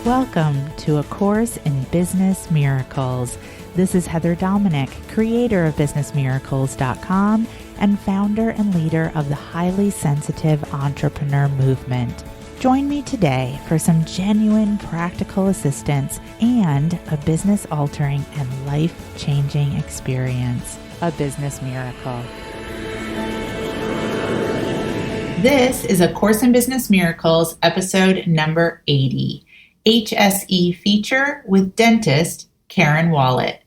Welcome to A Course in Business Miracles. This is Heather Dominic, creator of businessmiracles.com and founder and leader of the highly sensitive entrepreneur movement. Join me today for some genuine practical assistance and a business-altering and life-changing experience, a business miracle. This is A Course in Business Miracles, episode number 80, HSE feature with dentist Karen Wallet.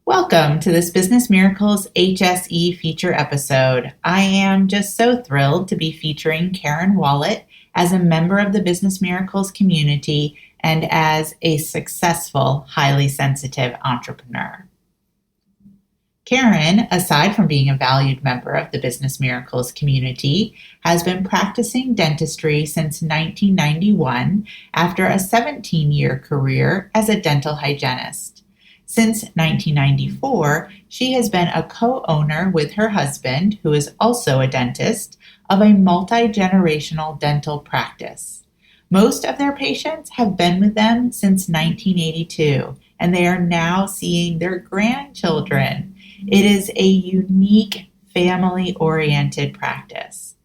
Welcome to this Business Miracles HSE feature episode. I am just so thrilled to be featuring Karen Wallet as a member of the Business Miracles community and as a successful, highly sensitive entrepreneur. Karen, aside from being a valued member of the Business Miracles community, has been practicing dentistry since 1991 after a 17-year career as a dental hygienist. Since 1994, she has been a co-owner with her husband, who is also a dentist, of a multi-generational dental practice. Most of their patients have been with them since 1982, and they are now seeing their grandchildren. It is a unique family-oriented practice.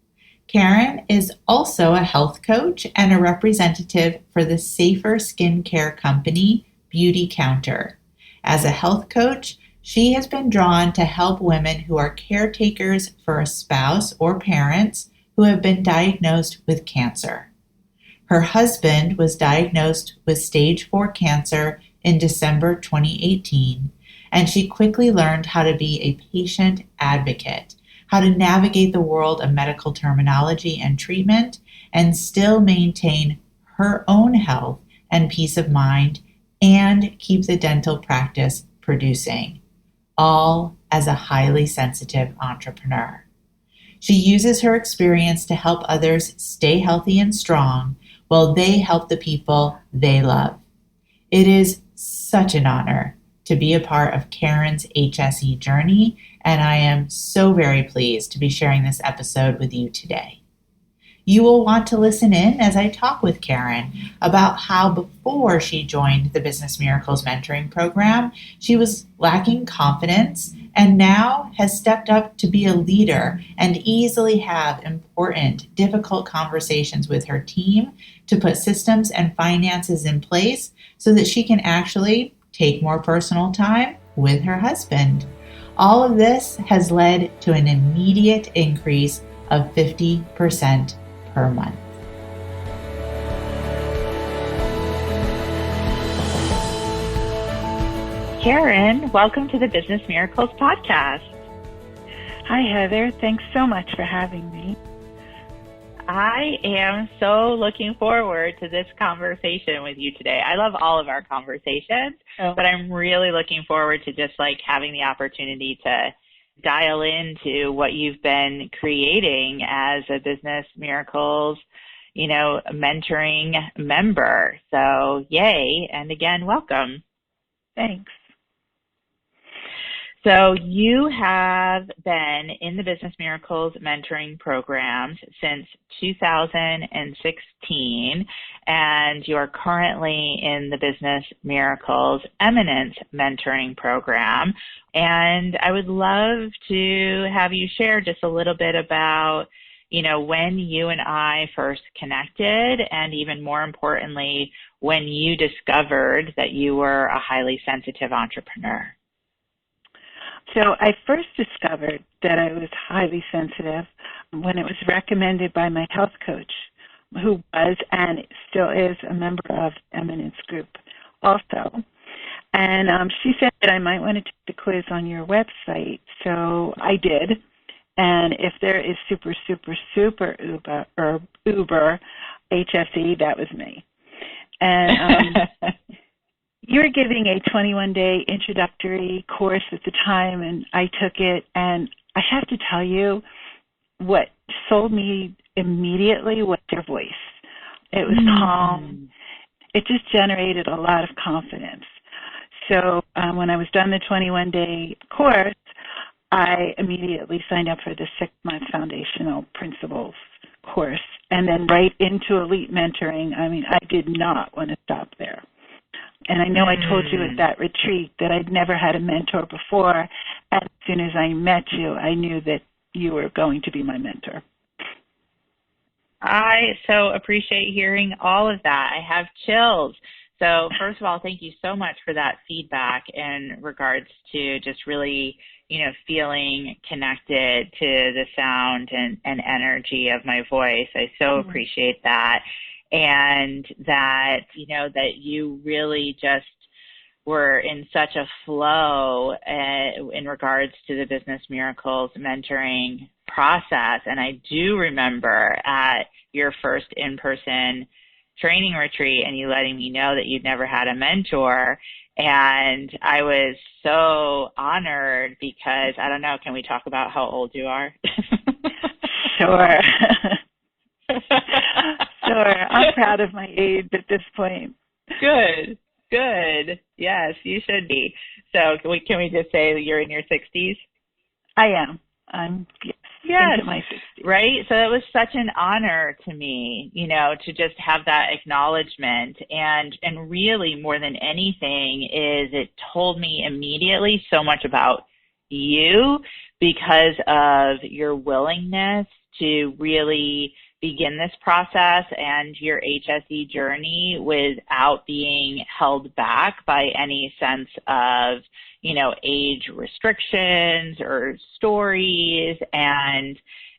Karen is also a health coach and a representative for the safer skincare company, Beauty Counter. As a health coach, she has been drawn to help women who are caretakers for a spouse or parents who have been diagnosed with cancer. Her husband was diagnosed with stage 4 cancer in December 2018, and she quickly learned how to be a patient advocate, how to navigate the world of medical terminology and treatment, and still maintain her own health and peace of mind, and keep the dental practice producing, all as a highly sensitive entrepreneur. She uses her experience to help others stay healthy and strong while they help the people they love. It is such an honor to be a part of Karen's HSE journey, and I am so very pleased to be sharing this episode with you today. You will want to listen in as I talk with Karen about how before she joined the Business Miracles mentoring program, she was lacking confidence and now has stepped up to be a leader and easily have important, difficult conversations with her team to put systems and finances in place so that she can actually take more personal time with her husband. All of this has led to an immediate increase of 50% per month. Karen, welcome to the Business Miracles podcast. Hi, Heather. Thanks so much for having me. I am so looking forward to this conversation with you today. I love all of our conversations, but I'm really looking forward to just having the opportunity to dial into what you've been creating as a Business Miracles, mentoring member. So yay. And again, welcome. Thanks. So you have been in the Business Miracles mentoring programs since 2016, and you are currently in the Business Miracles Eminence mentoring program. And I would love to have you share just a little bit about, when you and I first connected, and even more importantly, when you discovered that you were a highly sensitive entrepreneur. So I first discovered that I was highly sensitive when it was recommended by my health coach, who was and still is a member of Eminence Group also. And she said that I might want to take the quiz on your website. So I did. And if there is super uber HSE, that was me. And you were giving a 21-day introductory course at the time, and I took it, and I have to tell you, what sold me immediately was your voice. It was calm. It just generated a lot of confidence. So when I was done the 21-day course, I immediately signed up for the 6-month foundational principles course, and then right into elite mentoring. I mean, I did not want to stop there. And I know I told you at that retreat that I'd never had a mentor before. And as soon as I met you, I knew that you were going to be my mentor. I so appreciate hearing all of that. I have chills. So first of all, thank you so much for that feedback in regards to just really, feeling connected to the sound and energy of my voice. I so appreciate that. And that, that you really just were in such a flow in regards to the Business Miracles mentoring process. And I do remember at your first in-person training retreat and you letting me know that you'd never had a mentor. And I was so honored because, I don't know, can we talk about how old you are? Sure. Sure. I'm proud of my age at this point. Good. Yes, you should be. So can we just say that you're in your 60s? I am. I'm into my 60s. Right? So it was such an honor to me, to just have that acknowledgement. And really more than anything is it told me immediately so much about you because of your willingness to really begin this process and your HSE journey without being held back by any sense of, age restrictions or stories. And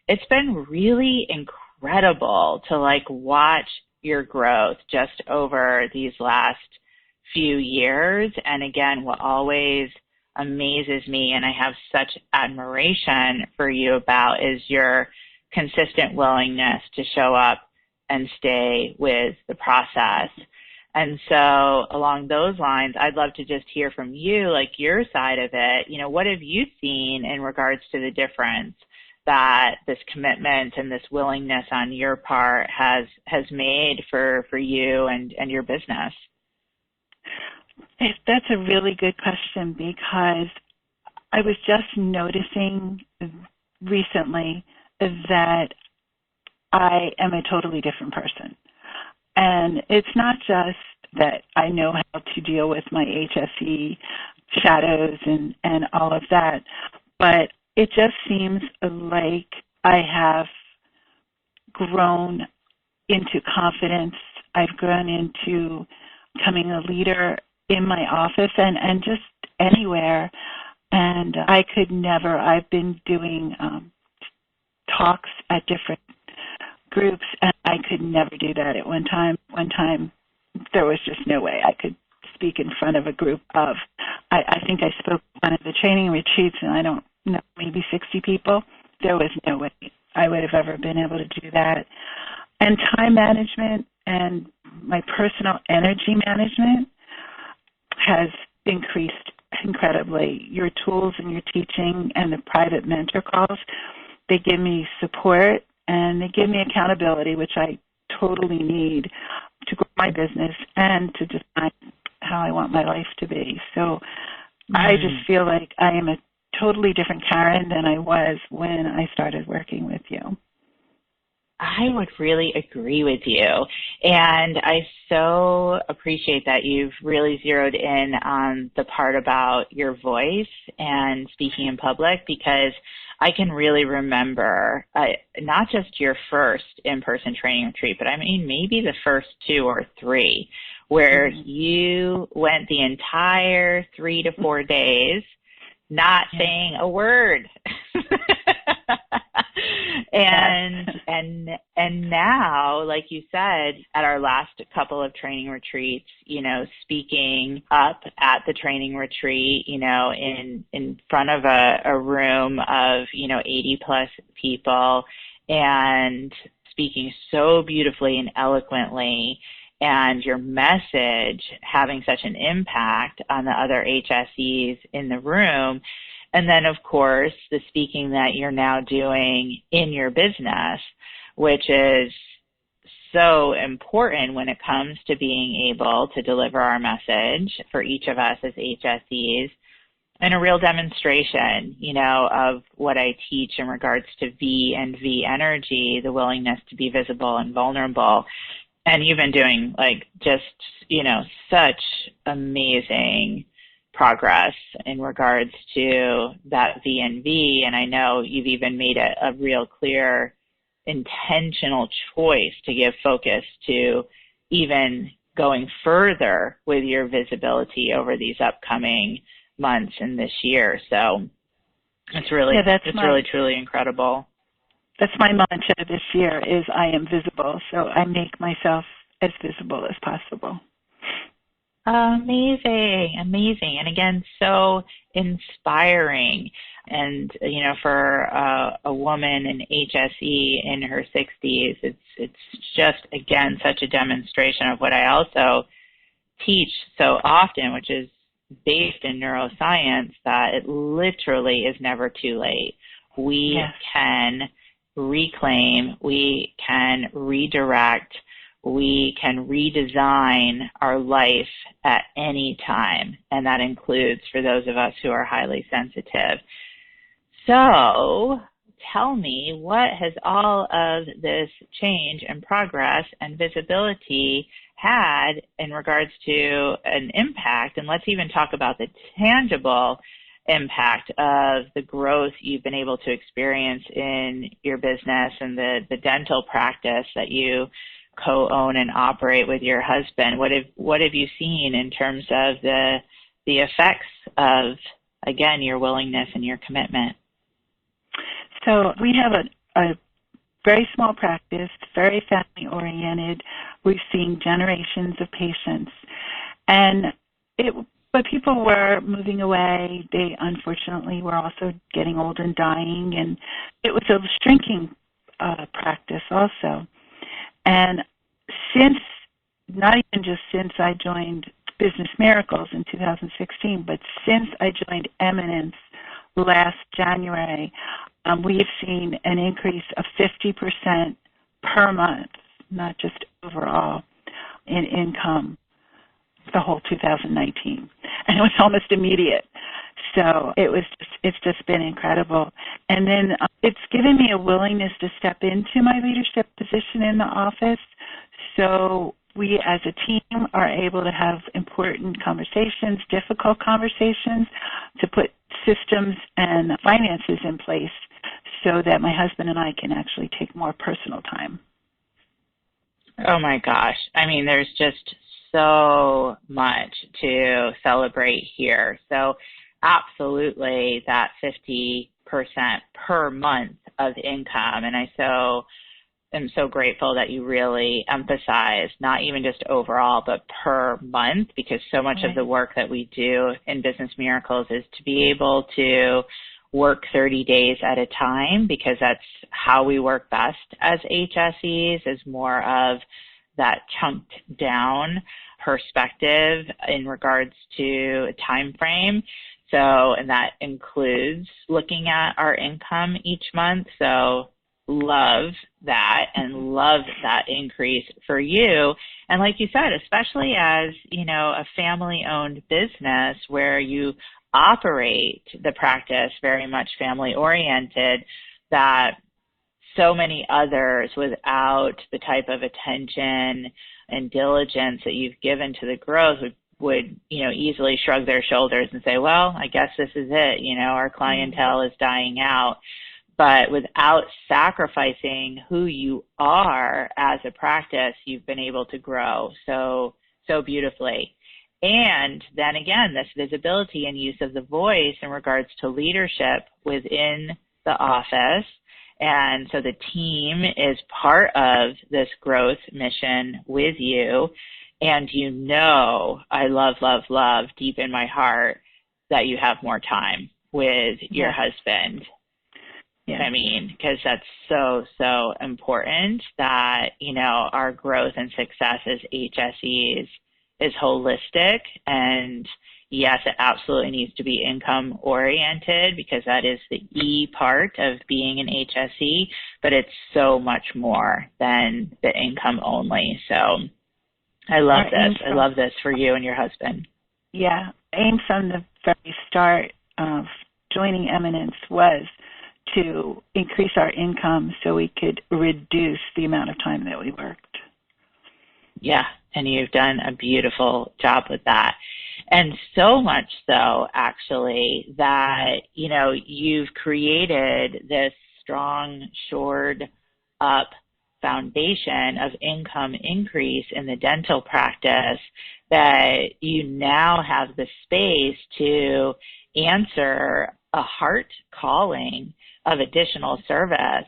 it's been really incredible to watch your growth just over these last few years. And again, what always amazes me and I have such admiration for you about is your consistent willingness to show up and stay with the process. And so along those lines, I'd love to just hear from you, your side of it. What have you seen in regards to the difference that this commitment and this willingness on your part has made for you and your business? That's a really good question because I was just noticing recently that I am a totally different person. And it's not just that I know how to deal with my HSE shadows and all of that, but it just seems like I have grown into confidence. I've grown into becoming a leader in my office and just anywhere. And I've been doing talks at different groups, and I could never do that at one time. One time, there was just no way I could speak in front of a group of, I think I spoke at one of the training retreats, and I don't know, maybe 60 people. There was no way I would have ever been able to do that. And time management and my personal energy management has increased incredibly. Your tools and your teaching and the private mentor calls, they give me support and they give me accountability, which I totally need to grow my business and to decide how I want my life to be. So I just feel like I am a totally different Karen than I was when I started working with you. I would really agree with you. And I so appreciate that you've really zeroed in on the part about your voice and speaking in public, because I can really remember not just your first in-person training retreat, but I mean maybe the first 2 or 3 where you went the entire 3 to 4 days not saying a word. And now, like you said, at our last couple of training retreats, speaking up at the training retreat, in front of a room of, 80 plus people, and speaking so beautifully and eloquently, and your message having such an impact on the other HSEs in the room. And then, of course, the speaking that you're now doing in your business, which is so important when it comes to being able to deliver our message for each of us as HSEs. And a real demonstration, of what I teach in regards to V and V energy, the willingness to be visible and vulnerable. And you've been doing such amazing progress in regards to that V and V. And I know you've even made a real clear intentional choice to give focus to even going further with your visibility over these upcoming months and this year. So it's really, really truly incredible. That's my mantra this year is I am visible. So I make myself as visible as possible. Amazing. And again, so inspiring. And, for a woman in HSE in her 60s, it's just, again, such a demonstration of what I also teach so often, which is based in neuroscience, that it literally is never too late. We can reclaim, we can redirect, we can redesign our life at any time, and that includes for those of us who are highly sensitive. So tell me, what has all of this change and progress and visibility had in regards to an impact? And let's even talk about the tangible impact of the growth you've been able to experience in your business and the dental practice that you co-own and operate with your husband. What have you seen in terms of the effects of, again, your willingness and your commitment? So we have a very small practice, very family-oriented. We've seen generations of patients. But people were moving away. They, unfortunately, were also getting old and dying. And it was a shrinking practice also. And not even just since I joined Business Miracles in 2016, but since I joined Eminence last January, we have seen an increase of 50% per month, not just overall, in income the whole 2019. And it was almost immediate. So it's just been incredible. And then it's given me a willingness to step into my leadership position in the office. So we as a team are able to have important conversations, difficult conversations, to put systems and finances in place so that my husband and I can actually take more personal time. Oh my gosh. I mean, there's just so much to celebrate here. So absolutely that 50% per month of income. And I am so grateful that you really emphasize not even just overall, but per month, because so much of the work that we do in Business Miracles is to be able to work 30 days at a time, because that's how we work best as HSEs, is more of that chunked down perspective in regards to a time frame. So, and that includes looking at our income each month. So love that and love that increase for you. And like you said, especially as, a family-owned business where you operate the practice very much family-oriented, that so many others without the type of attention and diligence that you've given to the growth would easily shrug their shoulders and say, well, I guess this is it. Our clientele is dying out. But without sacrificing who you are as a practice, you've been able to grow so beautifully. And then again, this visibility and use of the voice in regards to leadership within the office. And so the team is part of this growth mission with you. And I love deep in my heart that you have more time with your husband. Yeah. I mean, because that's so important that, our growth and success as HSEs is holistic. And yes, it absolutely needs to be income oriented, because that is the E part of being an HSE, but it's so much more than the income only. So I love this. I love this for you and your husband. Yeah. Aim from the very start of joining Eminence was to increase our income so we could reduce the amount of time that we worked. Yeah, and you've done a beautiful job with that. And so much so, actually, that, you've created this strong, shored up foundation of income increase in the dental practice that you now have the space to answer a heart calling of additional service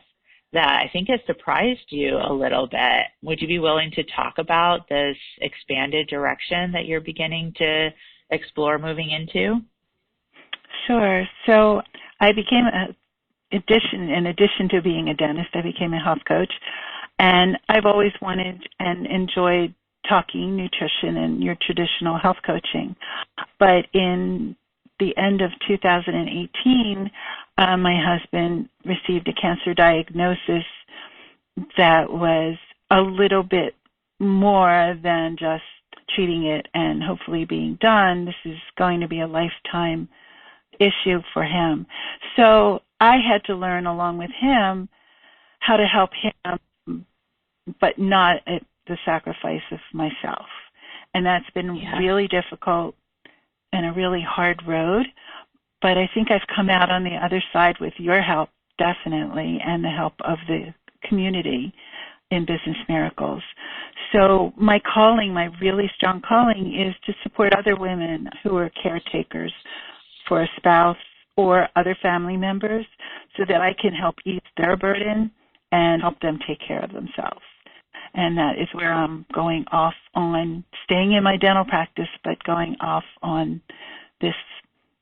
that I think has surprised you a little bit. Would you be willing to talk about this expanded direction that you're beginning to explore moving into? Sure. So I became in addition to being a dentist, I became a health coach. And I've always wanted and enjoyed talking nutrition and your traditional health coaching. But in the end of 2018, my husband received a cancer diagnosis that was a little bit more than just treating it and hopefully being done. This is going to be a lifetime issue for him. So I had to learn along with him how to help him, but not at the sacrifice of myself. And that's been really difficult and a really hard road. But I think I've come out on the other side with your help, definitely, and the help of the community in Business Miracles. So my calling, my really strong calling, is to support other women who are caretakers for a spouse or other family members so that I can help ease their burden and help them take care of themselves. And that is where I'm going off on staying in my dental practice, but going off on this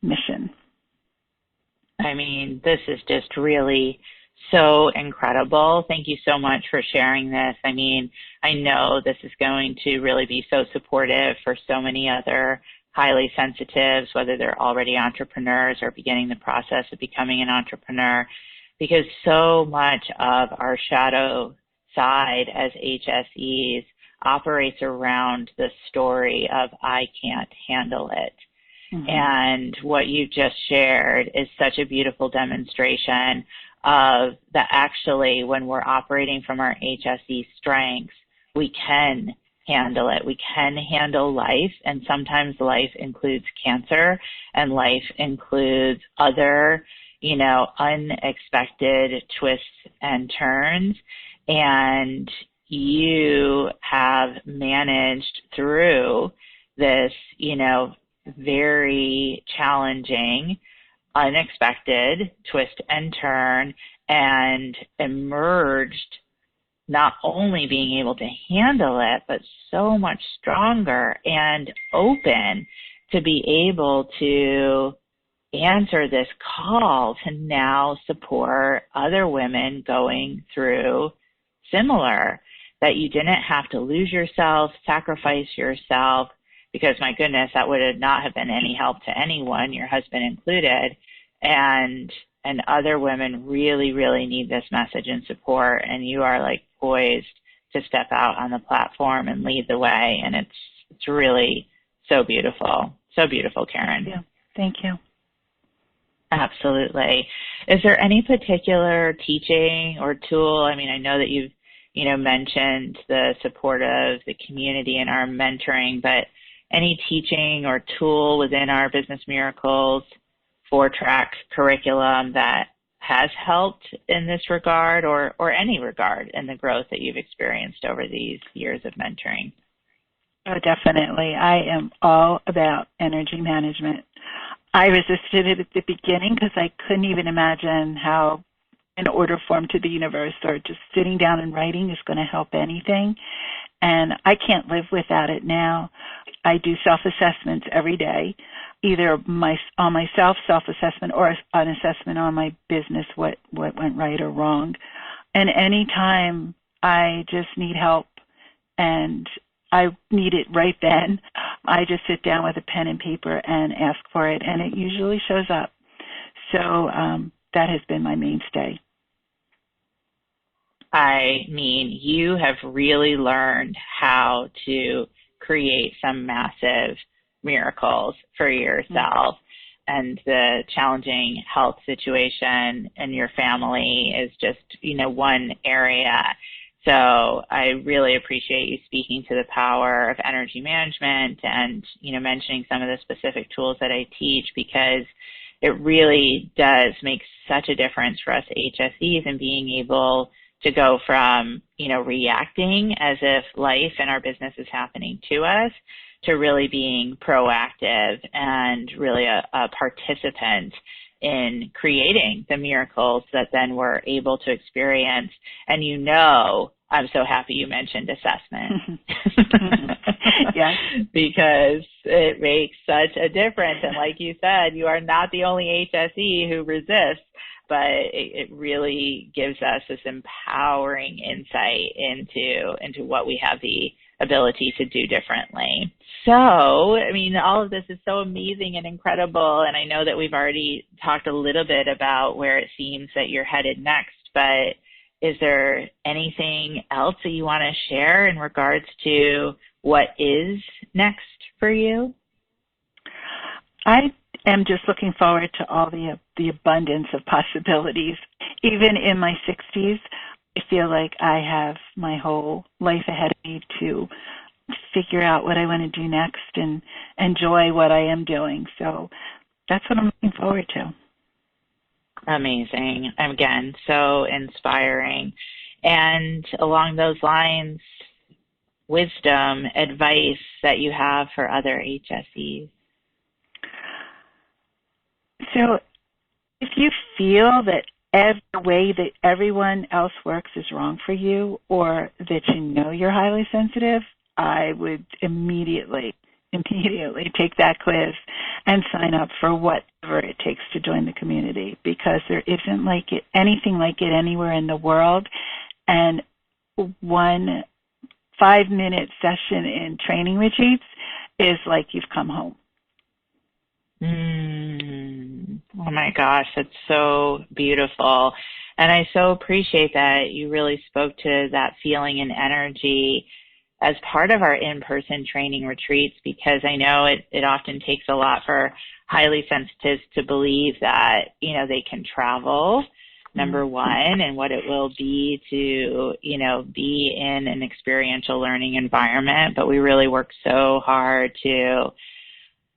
mission. I mean, this is just really so incredible. Thank you so much for sharing this. I mean, I know this is going to really be so supportive for so many other highly sensitives, whether they're already entrepreneurs or beginning the process of becoming an entrepreneur, because so much of our shadow side as HSEs operates around the story of I can't handle it. Mm-hmm. And what you just shared is such a beautiful demonstration of that actually when we're operating from our HSE strengths, we can handle it. We can handle life, and sometimes life includes cancer, and life includes other, unexpected twists and turns. And you have managed through this, very challenging, unexpected twist and turn and emerged not only being able to handle it, but so much stronger and open to be able to answer this call to now support other women going through similar, that you didn't have to lose yourself, sacrifice yourself, because my goodness, that would not have been any help to anyone, your husband included. And other women really, really need this message and support. And you are like poised to step out on the platform and lead the way. And it's really so beautiful. So beautiful, Karen. Yeah. Thank you. Absolutely. Is there any particular teaching or tool? I mean, I know that you've, mentioned the support of the community and our mentoring, but any teaching or tool within our Business Miracles 4-track curriculum that has helped in this regard or any regard in the growth that you've experienced over these years of mentoring? Oh, definitely. I am all about energy management. I resisted it at the beginning because I couldn't even imagine how an order form to the universe or just sitting down and writing is going to help anything. And I can't live without it now. I do self-assessments every day, either on myself, self-assessment, or an assessment on my business, what went right or wrong. And anytime I just need help and I need it right then, I just sit down with a pen and paper and ask for it, and it usually shows up. So that has been my mainstay. I mean, you have really learned how to create some massive miracles for yourself. and the challenging health situation in your family is just, one area. So I really appreciate you speaking to the power of energy management and, mentioning some of the specific tools that I teach, because it really does make such a difference for us HSEs in being able to go from, reacting as if life and our business is happening to us, to really being proactive and really a participant in creating the miracles that then we're able to experience. And I'm so happy you mentioned assessment. Yes. Because it makes such a difference. And like you said, you are not the only HSE who resists, but it really gives us this empowering insight into what we have the ability to do differently. So, all of this is so amazing and incredible, and I know that we've already talked a little bit about where it seems that you're headed next, but is there anything else that you want to share in regards to what is next for you? I am just looking forward to all the abundance of possibilities. Even in my 60s, I feel like I have my whole life ahead of me to figure out what I want to do next and enjoy what I am doing. So that's what I'm looking forward to. Amazing. Again, so inspiring. And along those lines, wisdom, advice that you have for other HSEs? So if you feel that every way that everyone else works is wrong for you, or that you're highly sensitive, I would immediately take that quiz and sign up for whatever it takes to join the community, because there isn't anything like it anywhere in the world. And one 5-minute session in training retreats is like you've come home. Oh my gosh, that's so beautiful. And I so appreciate that you really spoke to that feeling and energy as part of our in-person training retreats, because I know it often takes a lot for highly sensitives to believe that, they can travel, number one, and what it will be to, be in an experiential learning environment. But we really work so hard to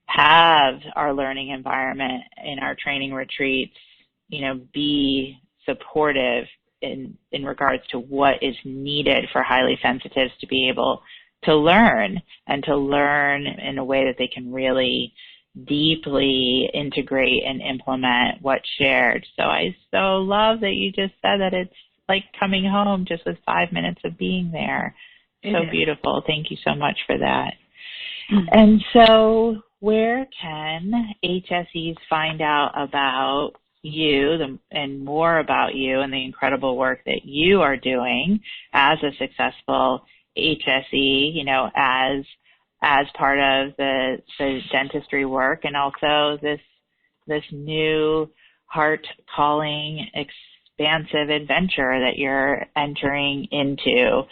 have our learning environment in our training retreats, be supportive in regards to what is needed for highly sensitives to be able to learn, and to learn in a way that they can really deeply integrate and implement what's shared. So I so love that you just said that it's like coming home just with 5 minutes of being there. So beautiful. Thank you so much for that. And so where can HSEs find out about you and more about you and the incredible work that you are doing as a successful HSE, as part of the dentistry work, and also this new heart calling expansive adventure that you're entering into?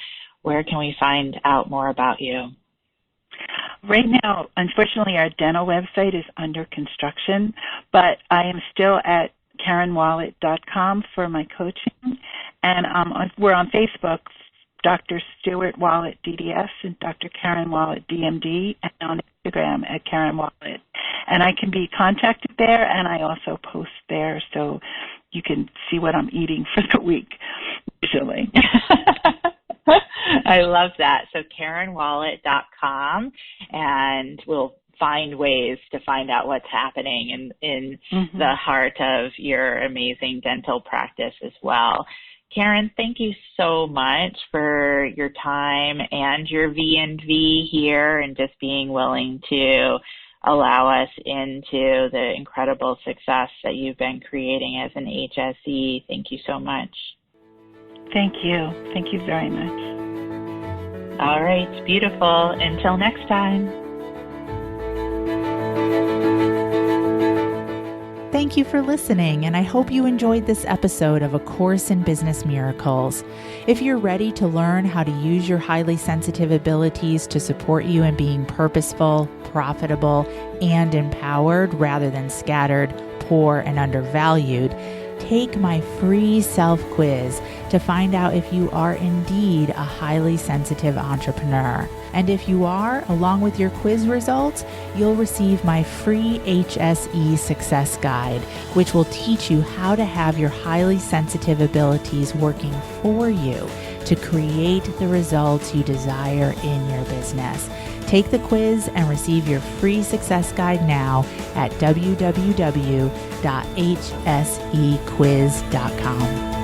Where can we find out more about you? Right now, unfortunately, our dental website is under construction, but I am still at KarenWallet.com for my coaching, and we're on Facebook, Dr. Stuart Wallet DDS and Dr. Karen Wallet DMD, and on Instagram at Karen Wallet. And I can be contacted there, and I also post there, so you can see what I'm eating for the week, usually. I love that. So KarenWallet.com, and we'll find ways to find out what's happening in the heart of your amazing dental practice as well. Karen, thank you so much for your time and your V&V here, and just being willing to allow us into the incredible success that you've been creating as an HSE. Thank you so much. Thank you. Thank you very much. All right, beautiful. Until next time. Thank Thank you for listening, and I hope you enjoyed this episode of A Course in Business Miracles. If you're ready to learn how to use your highly sensitive abilities to support you in being purposeful, profitable, and empowered rather than scattered, poor, and undervalued, take my free self-quiz to find out if you are indeed a highly sensitive entrepreneur. And if you are, along with your quiz results, you'll receive my free HSE Success Guide, which will teach you how to have your highly sensitive abilities working for you to create the results you desire in your business. Take the quiz and receive your free success guide now at www.hsequiz.com.